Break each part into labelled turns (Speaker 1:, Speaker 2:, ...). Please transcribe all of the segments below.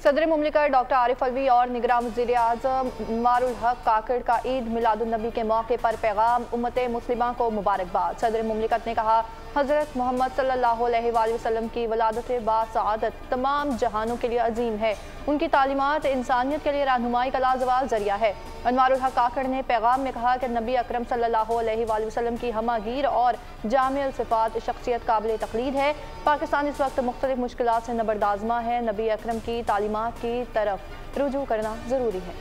Speaker 1: सदर मुमलिकत डॉक्टर आरिफ अलवी और निगरान वज़ीर आज़म अनवारुल हक काकड़ का ईद मिलादुन्नबी के मौके पर पैगाम उम्मत मुस्लिमा को मुबारकबाद। सदर मुमलिकत ने कहा, हज़रत मोहम्मद सल्लल्लाहु अलैहि वसल्लम की वलादत बासआदत तमाम जहानों के लिए अजीम है। उनकी तालीमात इंसानियत के लिए रहनुमाई का लाजवाब जरिया है। अनवारुल हक काकड़ ने पैगाम में कहा कि नबी अकरम सल्लल्लाहु अलैहि वसल्लम की हमागीर और जामिअल सिफ़ात शख्सियत काबिल तक़लीद है। पाकिस्तान इस वक्त मुख्तलिफ मुश्किलात से नबरदाज़मा है। नबी अकरम की तालीमात की तरफ रुजू करना ज़रूरी है।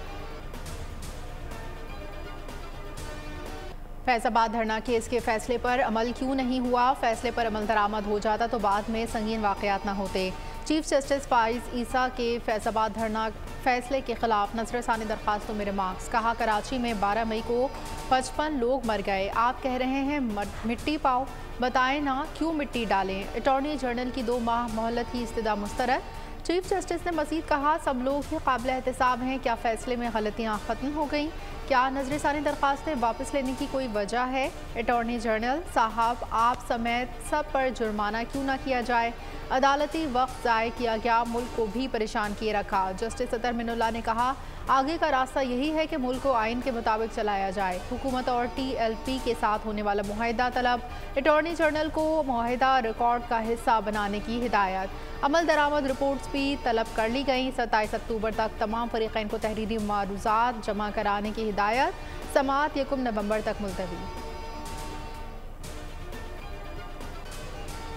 Speaker 2: फैज़ाबाद धरना केस के फैसले पर अमल क्यों नहीं हुआ? फैसले पर अमल दरामद हो जाता तो बाद में संगीन वाक़यात न होते। चीफ जस्टिस फाइज ईसा के फैज़ाबाद धरना फैसले के खिलाफ नजरसानी दरख्वास्तों में रिमार्क्स। कहा, कराची में 12 मई को 55 लोग मर गए, आप कह रहे हैं मिट्टी पाओ, बताएं ना क्यों मिट्टी डालें। अटॉर्नी जनरल की 2 माह मोहलत की इस्तदा मुस्तरद। चीफ जस्टिस ने मज़ीद कहा, सब लोग ही काबिल एहतसाब हैं, क्या फैसले में गलतियाँ ख़त्म हो गई? क्या नजरसानी दरख्वास्तें वापस लेने की कोई वजह है? अटॉर्नी जनरल साहब, आप समेत सब पर जुर्माना क्यों ना किया जाए? अदालती वक्त ज़ाय किया गया, मुल्क को भी परेशान किए रखा। जस्टिस अतर मिनुल्लाह ने कहा, आगे का रास्ता यही है कि मुल्क को आइन के मुताबिक चलाया जाए। हुकूमत और TLP के साथ होने वाला मुआहिदा तलब। अटॉर्नी जनरल को मुआहिदा रिकॉर्ड का हिस्सा बनाने की हिदायत। अमल दरामद रिपोर्ट्स भी तलब कर ली गई। 27 अक्टूबर तक तमाम फरीक़ैन को तहरीरी मारूज़ात जमा कराने की हिदायत। समाअत 1 नवंबर तक मुलतवी।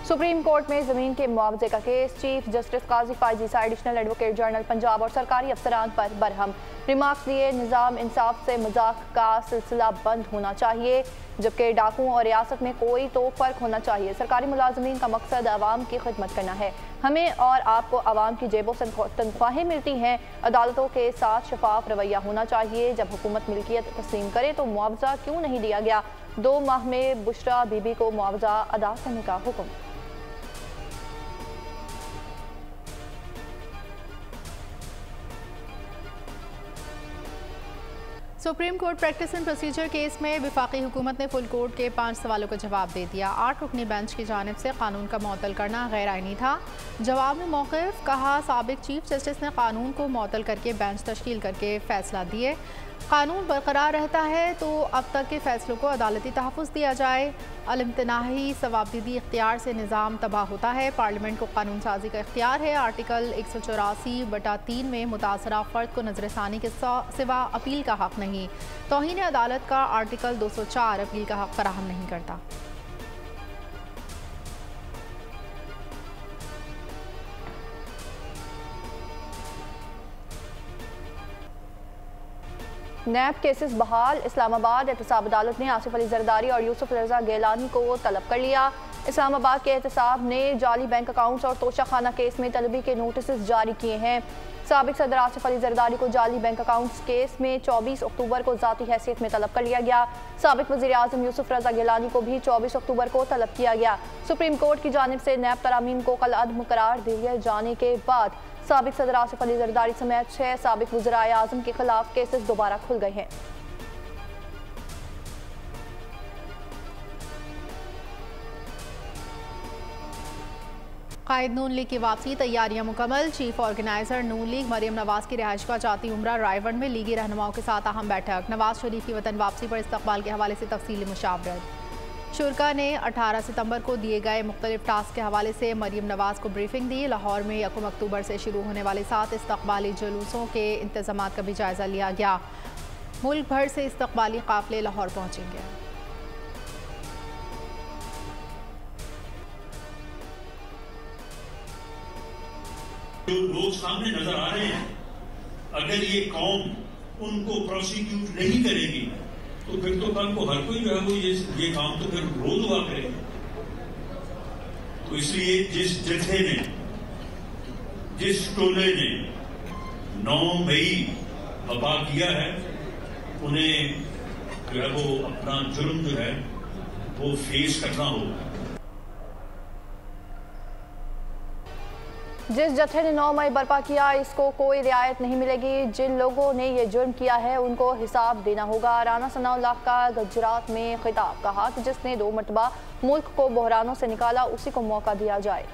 Speaker 1: सुप्रीम कोर्ट में ज़मीन के मुआवजे का केस। चीफ जस्टिस काजी फाइज ईसा एडिशनल एडवोकेट जनरल पंजाब और सरकारी अफसरान पर बरहम। रिमार्क्स दिए, निज़ाम इंसाफ से मजाक का सिलसिला बंद होना चाहिए, जबकि डाकुओं और रियासत में कोई तो फ़र्क होना चाहिए। सरकारी मुलाजमीन का मकसद आवाम की खिदमत करना है। हमें और आपको आवाम की जेबों से तनख्वाहें मिलती हैं। अदालतों के साथ शफाफ रवैया होना चाहिए। जब हुकूमत मिल्कियत तस्लीम करे तो मुआवजा क्यों नहीं दिया गया? 2 माह में बुशरा बीबी को मुआवजा अदा करने का हुक्म।
Speaker 2: Supreme court practice and procedure case में वफाकी हुकूमत ने फुल कोर्ट के 5 सवालों का जवाब दे दिया। 8 रुकनी बेंच की जानिब से कानून का मुअत्तल करना गैर आइनी था। जवाब में मौक़िफ़। कहा, साबिक चीफ जस्टिस ने कानून को मुअत्तल करके बेंच तश्कील करके फैसला दिए। कानून बरकरार रहता है तो अब तक के फैसलों को अदालती तहफ़्फ़ुज़ दिया जाए। अलइम्तनाही सवाबदीदी इख्तियार से निज़ाम तबाह होता है। पार्लियामेंट को कानून साजी का इख्तियार है। आर्टिकल 184/3 में मुतासरा फ़र्द को नजरसानी के सिवा अपील का हक़ नहीं। तौहीन अदालत का आर्टिकल 204 अपील का हक़ फराहम नहीं करता।
Speaker 1: नैब केसेस बहाल। इस्लामाबाद एहतसाब अदालत ने आसिफ अली जरदारी और यूसुफ रजा गैलानी को तलब कर लिया। इस्लामाबाद के एहतसाब ने जाली बैंक अकाउंट्स और तोशाखाना केस में तलबी के नोटिस जारी किए हैं। साबिक सदर आसिफ अली जरदारी को जाली बैंक अकाउंट्स केस में 24 अक्टूबर को ज़ाती हैसियत में तलब कर लिया गया। साबिक वज़ीर आज़म यूसुफ रजा गैलानी को भी 24 अक्टूबर को तलब किया गया। सुप्रीम कोर्ट की जानिब से नैब तरामीम को कल अदम करार दिए जाने के बाद साबिक सदर आसिफ अली जरदारी समेत 6 साबिक वज़राए आज़म के खिलाफ केसेस दोबारा खुल गए हैं।
Speaker 2: कायद नून लीग की वापसी तैयारियां मुकम्मल। चीफ ऑर्गेनाइजर नून लीग मरियम नवाज की रिहाइश का जाती उम्रा रायवंड में लीगी रहनुमाओं के साथ अहम बैठक। नवाज शरीफ की वतन वापसी पर इस्तकबाल के हवाले से तफसीली मुशावरत। शुरा ने 18 सितंबर को दिए गए मुख्तलिफ टास्क के हवाले से मरियम नवाज को ब्रीफिंग दी। लाहौर में 1 अक्टूबर से शुरू होने वाले 7 इस्तकबाली जुलूसों के इंतजाम का भी जायजा लिया गया। मुल्क भर से इस्तकबाली काफिले लाहौर पहुंचेंगे।
Speaker 3: जो लोग सामने नजर आ रहे हैं, अगर ये कौम उनको प्रोसिक्यूट नहीं करेगी तो फिर तो कल को हर कोई जो है वो ये काम तो फिर रोज हुआ करेगा। तो इसलिए जिस जत्थे ने, जिस टोले ने 9 मई बपा किया है, उन्हें जो है वो अपना जुर्म जो है वो फेस करना होगा।
Speaker 1: जिस जत्थे ने 9 मई बर्पा किया, इसको कोई रियायत नहीं मिलेगी। जिन लोगों ने ये जुर्म किया है उनको हिसाब देना होगा। राना सनाउल्लाह का गुजरात में खिताब। कहा कि जिसने 2 मरतबा मुल्क को बहरानों से निकाला उसी को मौका दिया जाए।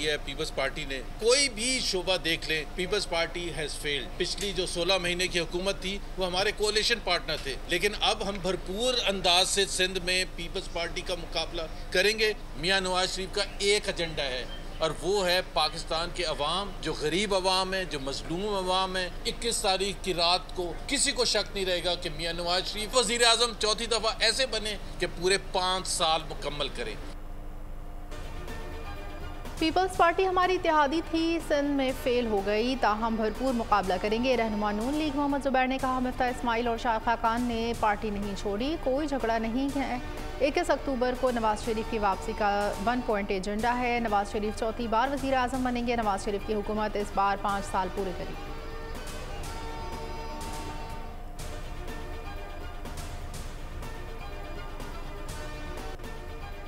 Speaker 4: की है पीपल्स पार्टी ने। कोई भी शोबा देख लें, पीपल्स पार्टी हैज फेल्ड। पिछली जो 16 महीने की हुकूमत थी वो हमारे कोalition पार्टनर थे, लेकिन अब हम भरपूर अंदाज से सिंध में पीपल्स पार्टी का मुकाबला करेंगे। मियां नवाज शरीफ का एक एजेंडा है और वो है पाकिस्तान के अवाम, जो गरीब अवाम है, जो मजलूम अवाम है। 21 तारीख की रात को किसी को शक नहीं रहेगा कि मियां नवाज शरीफ वजीर आजम चौथी दफा ऐसे बने कि पूरे 5 साल मुकम्मल करें।
Speaker 2: पीपल्स पार्टी हमारी इत्तेहादी थी, सिंध में फेल हो गई, ताहम भरपूर मुकाबला करेंगे। रहनुमा नून लीग मोहम्मद जुबैर ने कहा, मिफ्ता इस्माइल और शाखा खान ने पार्टी नहीं छोड़ी, कोई झगड़ा नहीं है। 21 अक्टूबर को नवाज शरीफ की वापसी का 1 पॉइंट एजेंडा है। नवाज शरीफ चौथी बार वजीर आजम बनेंगे। नवाज शरीफ की हुकूमत इस बार 5 साल पूरे करेगी।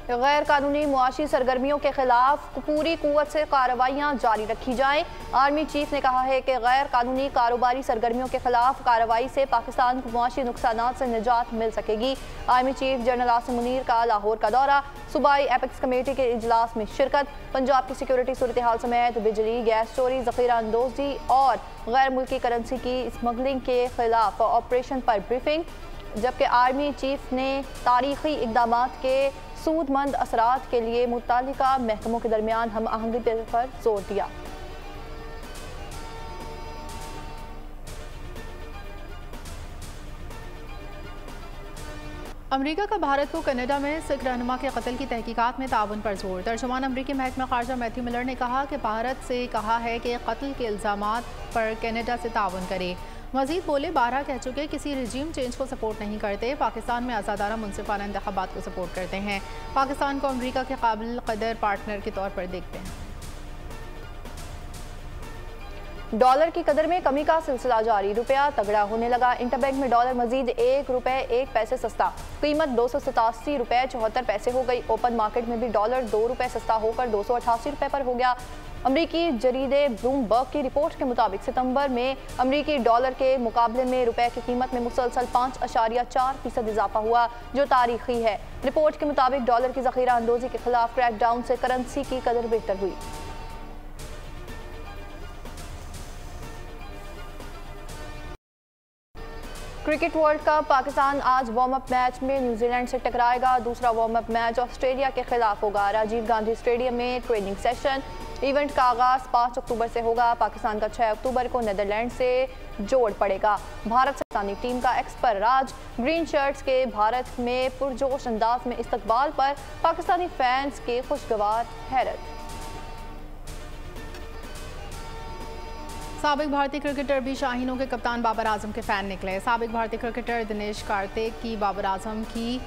Speaker 1: गैर कानूनी मुआशी सरगर्मियों के खिलाफ पूरी कुव्वत से कार्रवाइयाँ जारी रखी जाएं। आर्मी चीफ ने कहा है कि गैर कानूनी कारोबारी सरगर्मियों के खिलाफ कार्रवाई से पाकिस्तान को मुआशी नुकसानात से निजात मिल सकेगी। Army chief general Asim Munir का लाहौर का दौरा, सूबाई एपेक्स कमेटी के इजलास में शिरकत, पंजाब की सिक्योरिटी सूरत हाल समेत बिजली, गैस चोरी, जखीरा अंदोजी और गैर मुल्की करेंसी की स्मगलिंग के खिलाफ ऑपरेशन पर ब्रीफिंग। जबकि आर्मी चीफ ने तारीखी इकदाम के सूदमंद असरात के लिए मुतालिका महकमों के दरमियान हम आहंगी पर जोर दिया।
Speaker 2: अमेरिका का भारत को कनाडा में सिख रहनुमा के कत्ल की तहकीकात में ताउन पर जोर। तर्जुमान अमरीकी महकमा खारजा मैथ्यू मिलर ने कहा कि भारत से कहा है कि कत्ल के इल्ज़ामात पर कनाडा से ताउन करे। मजीद बोले, 12 कह चुके किसी रिजीम चेंज को सपोर्ट नहीं करते, पाकिस्तान में आज़ादाना मुनसिफाना इंतखाबात को सपोर्ट करते हैं। पाकिस्तान को अमरीका के काबिल कदर पार्टनर के तौर पर देखते हैं।
Speaker 1: डॉलर की कदर में कमी का सिलसिला जारी, रुपया तगड़ा होने लगा। इंटरबैंक में डॉलर मजीद 1 रुपये 1 पैसे सस्ता, कीमत 287 रुपये 74 पैसे हो गई। ओपन मार्केट में भी डॉलर 2 रुपये सस्ता होकर 288 रुपये पर हो गया। अमरीकी जरीदे ब्लूमबर्ग की रिपोर्ट के मुताबिक सितंबर में अमरीकी डॉलर के मुकाबले में रुपए की कीमत में मुसलसल 5.4% इजाफा हुआ, जो तारीखी है। रिपोर्ट के मुताबिक डॉलर की जखीरा अंदोजी के खिलाफ क्रैकडाउन से करेंसी की कदर बेहतर हुई। क्रिकेट वर्ल्ड कप, पाकिस्तान आज वार्म अप मैच में न्यूजीलैंड से टकराएगा। दूसरा वार्म अप मैच ऑस्ट्रेलिया के खिलाफ होगा। राजीव गांधी स्टेडियम में ट्रेनिंग सेशन। इवेंट का आगाज 5 अक्टूबर से होगा। पाकिस्तान का 6 अक्टूबर को नीदरलैंड से जोड़ पड़ेगा। भारत पाकिस्तानी टीम का एक्सपर राज, ग्रीन शर्ट्स के भारत में पुरजोश अंदाज में इस्तकबाल पर पाकिस्तानी फैंस के खुशगवार हैरत।
Speaker 2: साबिक भारतीय क्रिकेटर भी शाहीनों के कप्तान बाबर आजम के फैन निकले। साबिक भारतीय क्रिकेटर दिनेश कार्तिक की बाबर आजम की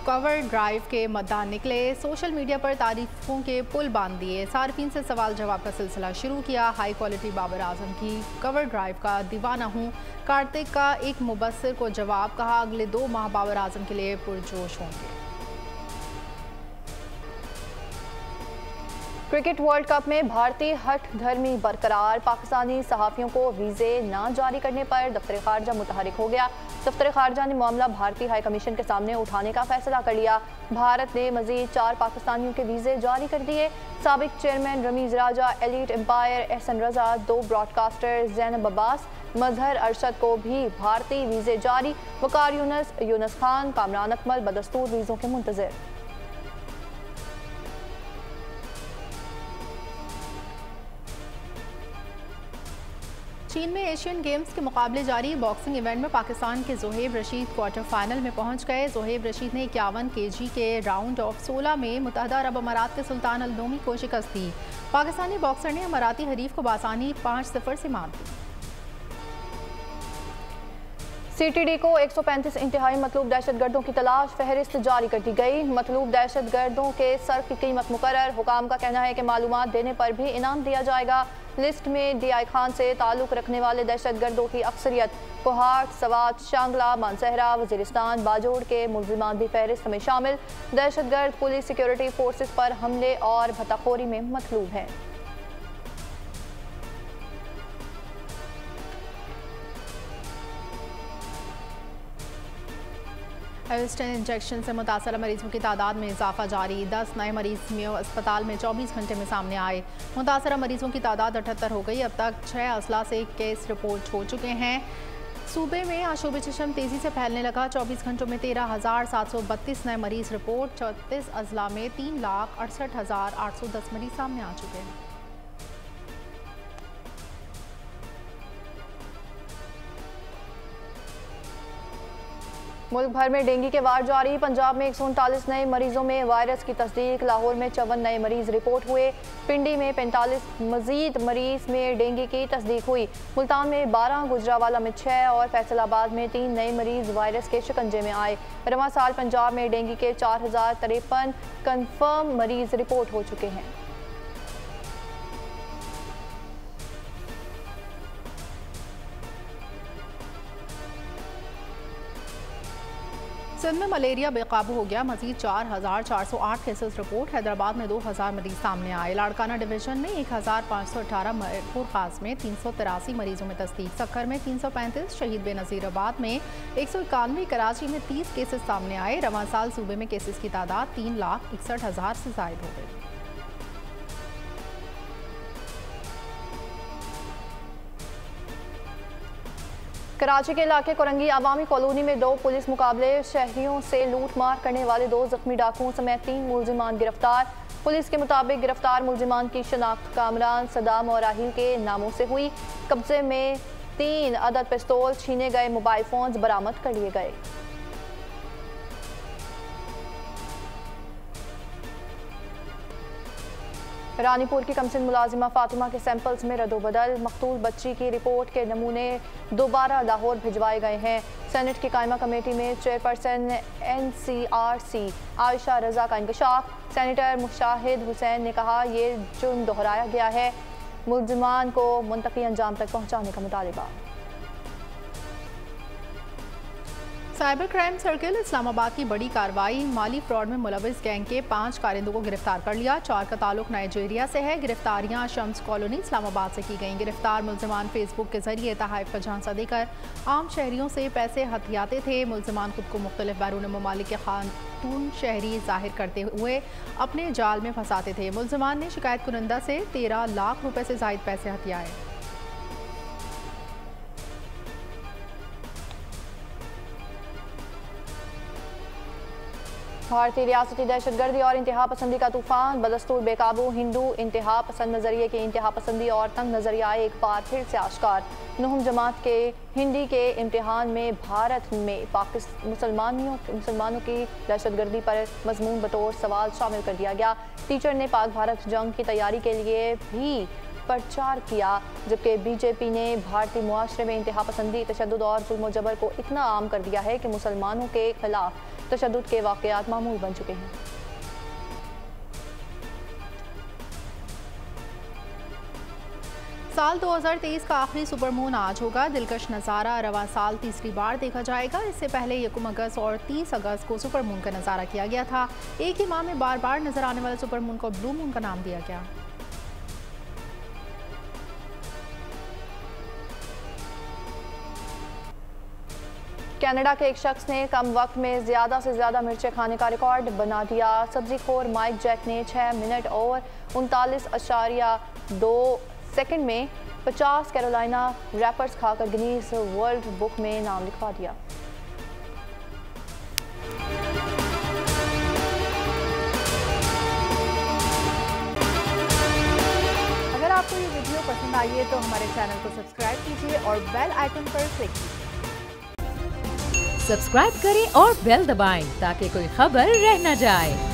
Speaker 2: कवर ड्राइव के मद्दान निकले। सोशल मीडिया पर तारीफों के पुल बांध दिए। सार्फिन से सवाल जवाब का सिलसिला शुरू किया। हाई क्वालिटी बाबर आजम की कवर ड्राइव का दीवाना हूँ, कार्तिक का एक मुबस्सिर को जवाब। कहा, अगले 2 माह बाबर आजम के लिए पुरजोश होंगे।
Speaker 1: क्रिकेट वर्ल्ड कप में भारतीय हठ धर्मी बरकरार। पाकिस्तानी सहाफ़ियों को वीज़े न जारी करने पर दफ्तर खारजा मुतहरिक हो गया। दफ्तर खारजा ने मामला भारतीय हाई कमीशन के सामने उठाने का फैसला कर लिया। भारत ने मजीद 4 पाकिस्तानियों के वीज़े जारी कर दिए। साबिक चेयरमैन रमीज़ राजा, एलीट एम्पायर एहसन रजा, 2 ब्रॉडकास्टर ज़ैनब अब्बास, मजहर अरशद को भी भारतीय वीज़े जारी। वकार यूनस खान, कामरान अकमल बदस्तूर वीज़ों के मुंतज़िर।
Speaker 2: चीन में एशियन गेम्स के मुकाबले जारी। बॉक्सिंग इवेंट में पाकिस्तान के जोहेब रशीद क्वार्टर फाइनल में पहुंच गए। जोहेब रशीद ने 51 kg के राउंड ऑफ 16 में मुत्तहदा अरब अमारात के सुल्तान अल नोमी को शिकस्त दी। पाकिस्तानी बॉक्सर ने अमाराती हरीफ को बासानी 5-0 से मात दी।
Speaker 1: CTD को 135 इंतहाई मतलूब दहशतगर्दों की तलाश, फहरिस्त जारी कर दी गई। मतलूब दहशतगर्दों के सर की कीमत मुकर्रर। हुकाम का कहना है कि मालूमात देने पर भी इनाम दिया जाएगा। लिस्ट में DI खान से ताल्लुक़ रखने वाले दहशतगर्दों की अक्सरियत कोहाट, सवात, शांगला, मानसहरा, वजीरिस्तान, बाजोड़ के मुल्जिमान भी फहरिस्त में शामिल। दहशतगर्द पुलिस सिक्योरिटी फोर्सेस पर हमले और भत्ताखोरी में मतलूब हैं।
Speaker 2: हेस्टन इंजेक्शन से मुतासर मरीजों की तादाद में इजाफा जारी। 10 नए मरीज में अस्पताल में 24 घंटे में सामने आए। मुतासर मरीजों की तादाद 78 हो गई। अब तक 6 अजला से केस रिपोर्ट हो चुके हैं। सूबे में आशूब चशम तेज़ी से फैलने लगा। 24 घंटों में 13,732 नए मरीज रिपोर्ट। 34 अजला में 3,68,810 मरीज सामने आ चुके हैं।
Speaker 1: मुल्क भर में डेंगू के वार जारी। पंजाब में 139 नए मरीजों में वायरस की तस्दीक। लाहौर में 54 नए मरीज रिपोर्ट हुए। पिंडी में 45 मजीद मरीज में डेंगू की तस्दीक हुई। मुल्तान में 12, गुजरावाला में 6 और फैसलाबाद में 3 नए मरीज वायरस के शिकंजे में आए। रवां साल पंजाब में डेंगू के 4053 कन्फर्म मरीज रिपोर्ट हो चुके हैं।
Speaker 2: सिंध में मलेरिया बेकाबू हो गया। मजीद 4,408 केसेस रिपोर्ट। हैदराबाद में 2,000 मरीज सामने आए। लाड़काना डिवीजन में 1,518, मीरपुर खास में 383 मरीजों में तस्दीक। सक्खर में 335, शहीद बेनज़ीराबाद में 191, कराची में 30 केसेस सामने आए। रवां साल सूबे में केसेस की तादाद 3,61,000 से ज़ायद हो गई।
Speaker 1: कराची के इलाके कोरंगी अवामी कॉलोनी में 2 पुलिस मुकाबले। शहरियों से लूट मार करने वाले 2 जख्मी डाकुओं समेत 3 मुलजिमान गिरफ्तार। पुलिस के मुताबिक गिरफ्तार मुलजिमान की शनाख्त कामरान, सदाम और राहिल के नामों से हुई। कब्जे में 3 अदद पिस्तौल, छीने गए मोबाइल फोन बरामद कर लिए गए। रानीपुर की कमसिन मुलाजिमा फातिमा के सैंपल्स में रद्दोबदल। मकतूल बच्ची की रिपोर्ट के नमूने दोबारा लाहौर भिजवाए गए हैं। सेनेट की कायमा कमेटी में चेयरपर्सन NCRC आयशा रजा का इंकशाफ। सेनेटर मुशाहिद हुसैन ने कहा ये जुर्म दोहराया गया है। मुलजिमान को मुंतकी अंजाम तक पहुँचाने का मुतालिबा।
Speaker 2: साइबर क्राइम सर्किल इस्लामाबाद की बड़ी कार्रवाई। माली फ्रॉड में मुलविस गैंग के 5 कारिंदों को गिरफ्तार कर लिया। 4 का ताल्लुक नाइजीरिया से है। गिरफ्तारियां शम्स कॉलोनी इस्लामाबाद से की गईं। गिरफ्तार मुलजिमान फेसबुक के जरिए तहाइफ का झांसा देकर आम शहरियों से पैसे हथियाते थे। मुलजिमान खुद को मुख्तलिफ बैरून ममालिक के खातून शहरी जाहिर करते हुए अपने जाल में फंसाते थे। मुलजिमान ने शिकायत कुनंदा से 13 लाख रुपए से जायद पैसे हथियाए।
Speaker 1: भारतीय रियासती दहशतगर्दी और इंतहा पसंदी का तूफान। बदस्तूर बेकाबू हिंदू इंतहा पसंद नजरिए की इंतहा पसंदी और तंग नजरिया एक बार फिर से आश्कार। 9वीं जमात के हिंदी के इम्तिहान में भारत में मुसलमानों की दहशतगर्दी पर मजमून बतौर सवाल शामिल कर दिया गया। टीचर ने पाक भारत जंग की तैयारी के लिए भी प्रचार किया, जबकि बीजेपी ने भारतीय मुआशरे में इंतहा पसंदी, तशद्दुद और जुल्म जबर को इतना आम कर दिया है कि मुसलमानों के खिलाफ तशद्दुद के वाक़यात मामूल बन चुके हैं।
Speaker 2: साल 2023 का आखिरी सुपरमून आज होगा। दिलकश नज़ारा रवां साल तीसरी बार देखा जाएगा। इससे पहले 1 अगस्त और 30 अगस्त को सुपरमून का नज़ारा किया गया था। एक ही माह में बार बार नजर आने वाले सुपरमून को ब्लू मून का नाम दिया गया।
Speaker 1: कनाडा के एक शख्स ने कम वक्त में ज़्यादा से ज़्यादा मिर्चें खाने का रिकॉर्ड बना दिया। सब्जी खोर माइक जैक ने 6 मिनट और 39.2 सेकंड में 50 कैरोलिना रैपर्स खाकर गिनीज वर्ल्ड बुक में नाम लिखवा दिया।
Speaker 2: अगर आपको ये वीडियो पसंद आई है तो हमारे चैनल को सब्सक्राइब कीजिए और बेल आइकन पर क्लिक कीजिए।
Speaker 5: सब्सक्राइब करें और बेल दबाएं ताकि कोई खबर रह न जाए।